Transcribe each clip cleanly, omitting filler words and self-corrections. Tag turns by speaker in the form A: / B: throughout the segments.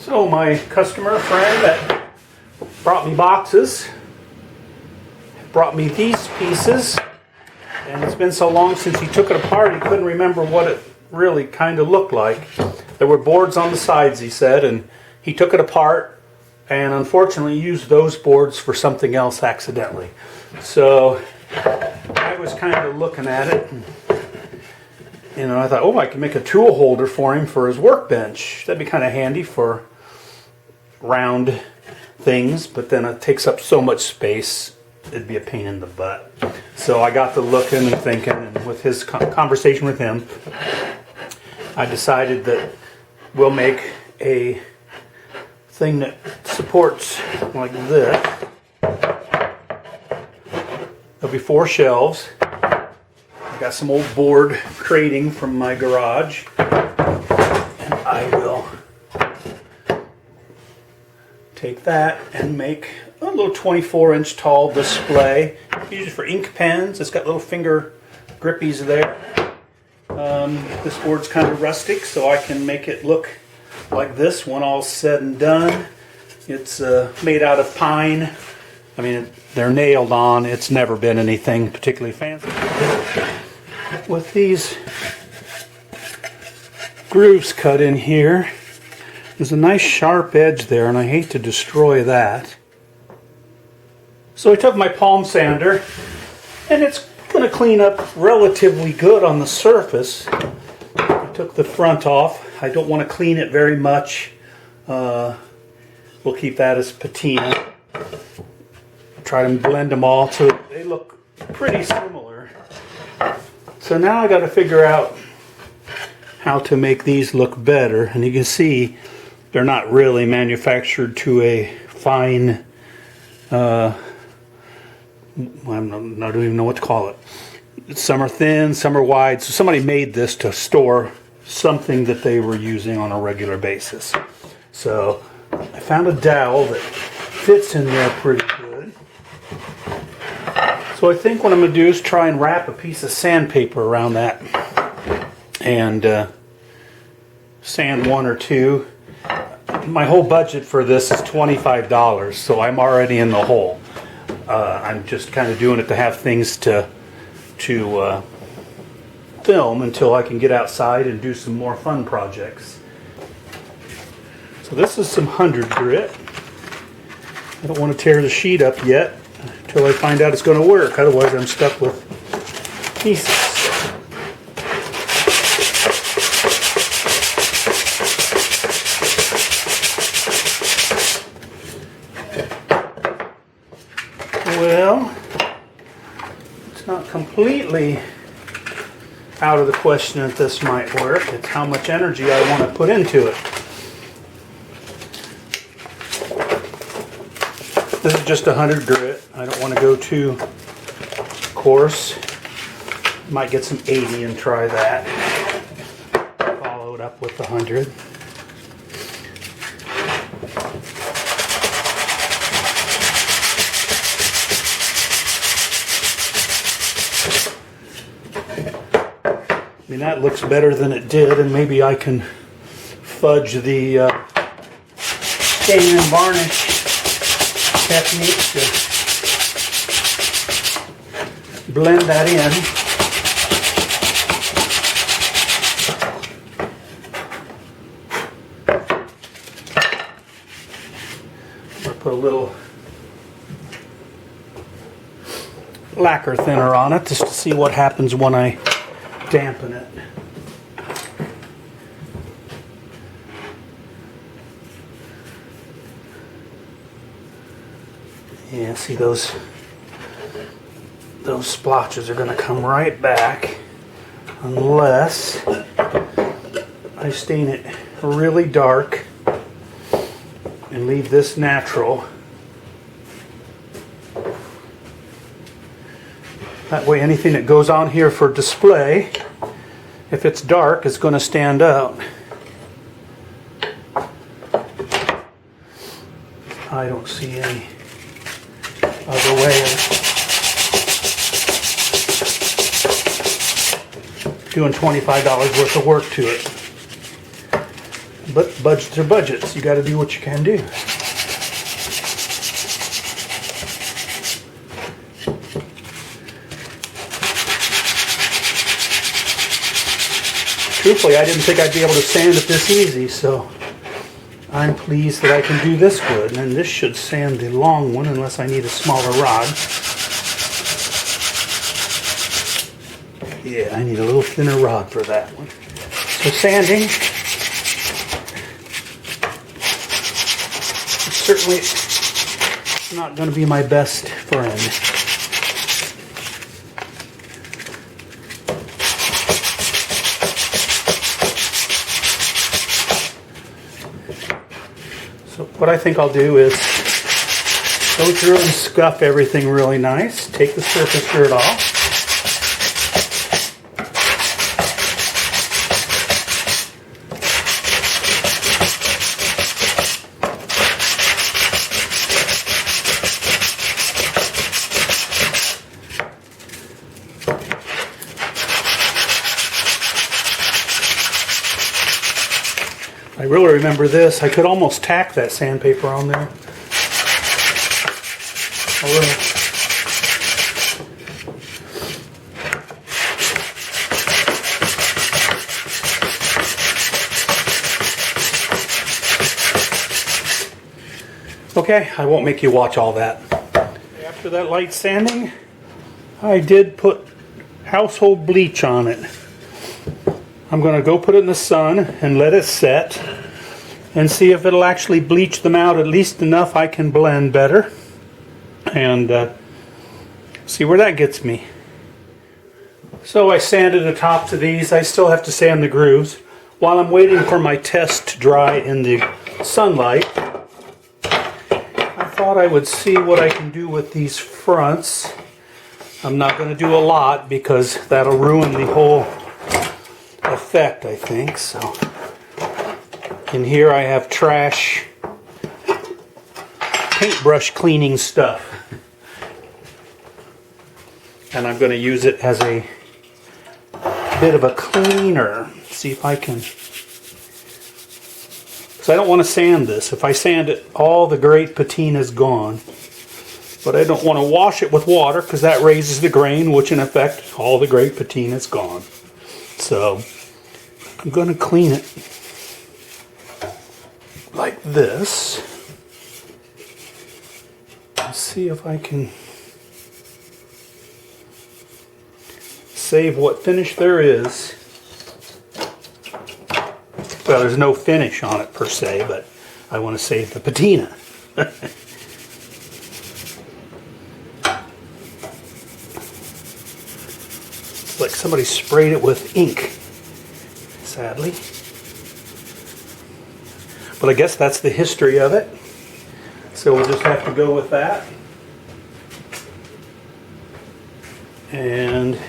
A: So my customer friend that brought me boxes brought me these pieces, and it's been so long since he took it apart he couldn't remember what it really kind of looked like. There were boards on the sides, he said, and he took it apart and unfortunately used those boards for something else accidentally. So I was kind of looking at it and, I thought, oh, I can make a tool holder for him for his workbench. That'd be kind of handy for round things, but then it takes up so much space, it'd be a pain in the butt. So I got to looking and thinking, and with his conversation with him, I decided that we'll make a thing that supports like this. There'll be 4 shelves. I got some old board crating from my garage, and I will take that and make a little 24-inch tall display. Use it for ink pens. It's got little finger grippies there. This board's kind of rustic, so I can make it look like this when all's said and done. It's made out of pine. I mean, they're nailed on. It's never been anything particularly fancy. With these grooves cut in here, there's a nice sharp edge there, and I hate to destroy that. So I took my palm sander, and it's going to clean up relatively good on the surface. I took the front off. I don't want to clean it very much. We'll keep that as patina. Try to blend them all so they look pretty similar. So now I got to figure out how to make these look better. And you can see they're not really manufactured to a fine, I don't even know what to call it. Some are thin, some are wide. So somebody made this to store something that they were using on a regular basis. So I found a dowel that fits in there pretty good. So I think what I'm going to do is try and wrap a piece of sandpaper around that and sand 1 or 2. My whole budget for this is $25, so I'm already in the hole. I'm just kind of doing it to have things to film until I can get outside and do some more fun projects. So this is some 100 grit. I don't want to tear the sheet up yet until I find out it's going to work. Otherwise I'm stuck with pieces. Well, it's not completely out of the question that this might work. It's how much energy I want to put into it. This is just 100 grit. I don't want to go too coarse. Might get some 80 and try that. Follow it up with 100. I mean, that looks better than it did, and maybe I can fudge the stain and varnish technique to blend that in. I'll put a little lacquer thinner on it just to see what happens when I dampen it. Yeah, see those splotches are going to come right back unless I stain it really dark and leave this natural. That way anything that goes on here for display, if it's dark, is going to stand out. I don't see any other way of doing $25 worth of work to it. But budgets are budgets. You got to do what you can do. Truthfully, I didn't think I'd be able to sand it this easy, so I'm pleased that I can do this good. And this should sand the long one unless I need a smaller rod. Yeah, I need a little thinner rod for that one. So sanding is certainly not going to be my best friend. So what I think I'll do is go through and scuff everything really nice, take the surface dirt off. I really remember this. I could almost tack that sandpaper on there. A little. Okay, I won't make you watch all that. After that light sanding, I did put household bleach on it. I'm going to go put it in the sun and let it set and see if it'll actually bleach them out at least enough I can blend better, and see where that gets me. So I sanded the tops of these. I still have to sand the grooves. While I'm waiting for my test to dry in the sunlight, I thought I would see what I can do with these fronts. I'm not going to do a lot because that'll ruin the whole effect, I think. So in here I have trash paintbrush cleaning stuff, and I'm going to use it as a bit of a cleaner. See if I can, because I don't want to sand this. If I sand it, all the great patina is gone. But I don't want to wash it with water because that raises the grain, which in effect all the great patina is gone. So I'm going to clean it like this. Let's see if I can save what finish there is. Well, there's no finish on it per se, but I want to save the patina. It's like somebody sprayed it with ink, sadly. But I guess that's the history of it. So we'll just have to go with that. And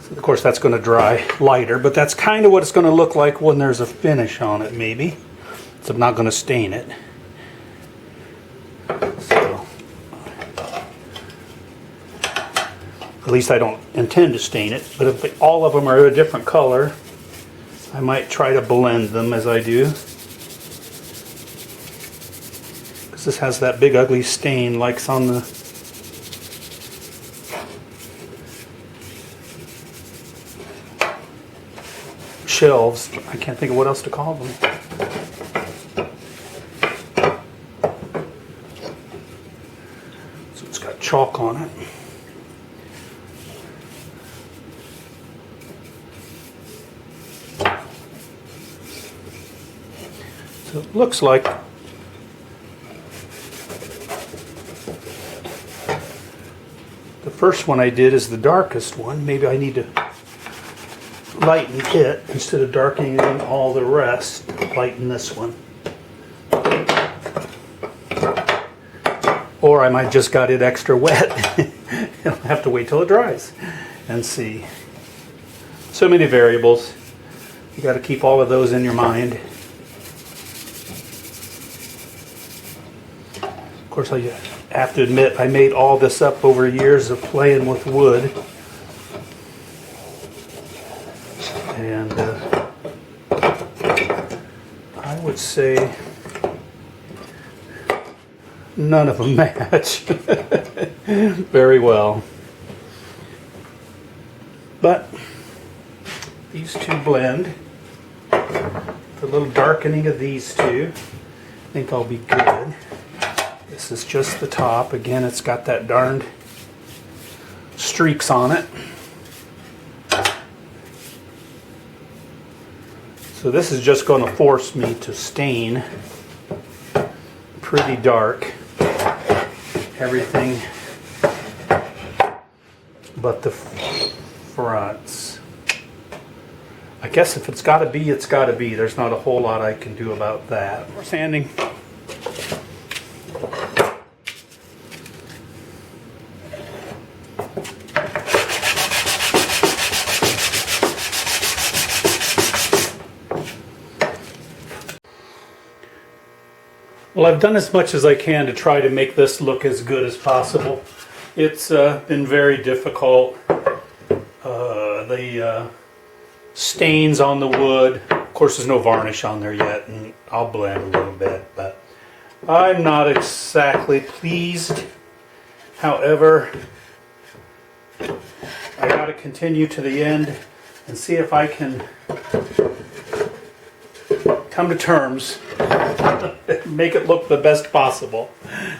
A: so of course that's going to dry lighter, but that's kind of what it's going to look like when there's a finish on it, maybe. So I'm not going to stain it. So at least I don't intend to stain it, but if all of them are a different color, I might try to blend them as I do. Because this has that big ugly stain like it's on the shelves. I can't think of what else to call them. So it's got chalk on it. So it looks like the first one I did is the darkest one. Maybe I need to lighten it instead of darkening all the rest. Lighten this one. Or I might just got it extra wet. I'll have to wait till it dries and see. So many variables. You got to keep all of those in your mind. Of course, have to admit, I made all this up over years of playing with wood. And I would say none of them match very well. But these two blend. The little darkening of these two, I think I'll be good. This is just the top. Again, it's got that darned streaks on it. So this is just going to force me to stain pretty dark everything but the fronts. I guess if it's got to be, it's got to be. There's not a whole lot I can do about that. We're sanding. Well, I've done as much as I can to try to make this look as good as possible. It's been very difficult. The stains on the wood, of course there's no varnish on there yet, and I'll blend a little bit, but I'm not exactly pleased. However, I got to continue to the end and see if I can come to terms, make it look the best possible.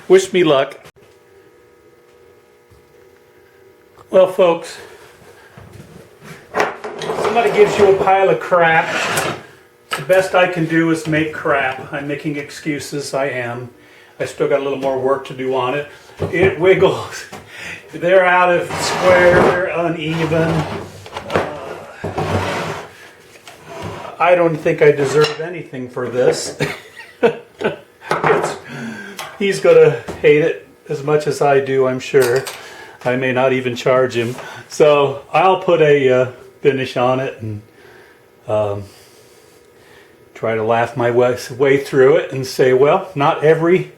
A: Wish me luck. Well, folks, somebody gives you a pile of crap. The best I can do is make crap. I'm making excuses. I am. I still got a little more work to do on it. It wiggles. They're out of square. They're uneven. I don't think I deserve anything for this. He's gonna hate it as much as I do, I'm sure. I may not even charge him. So I'll put a finish on it and try to laugh my way through it and say, well, not every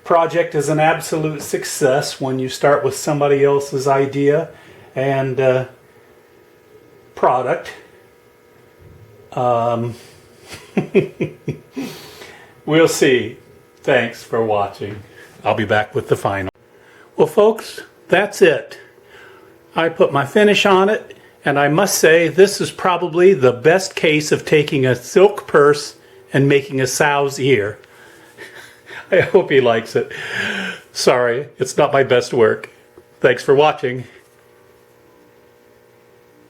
A: project is an absolute success when you start with somebody else's idea and product. We'll see. Thanks for watching. I'll be back with the final. Well, folks, that's it. I put my finish on it, and I must say this is probably the best case of taking a silk purse and making a sow's ear. I hope he likes it. Sorry, it's not my best work. Thanks for watching.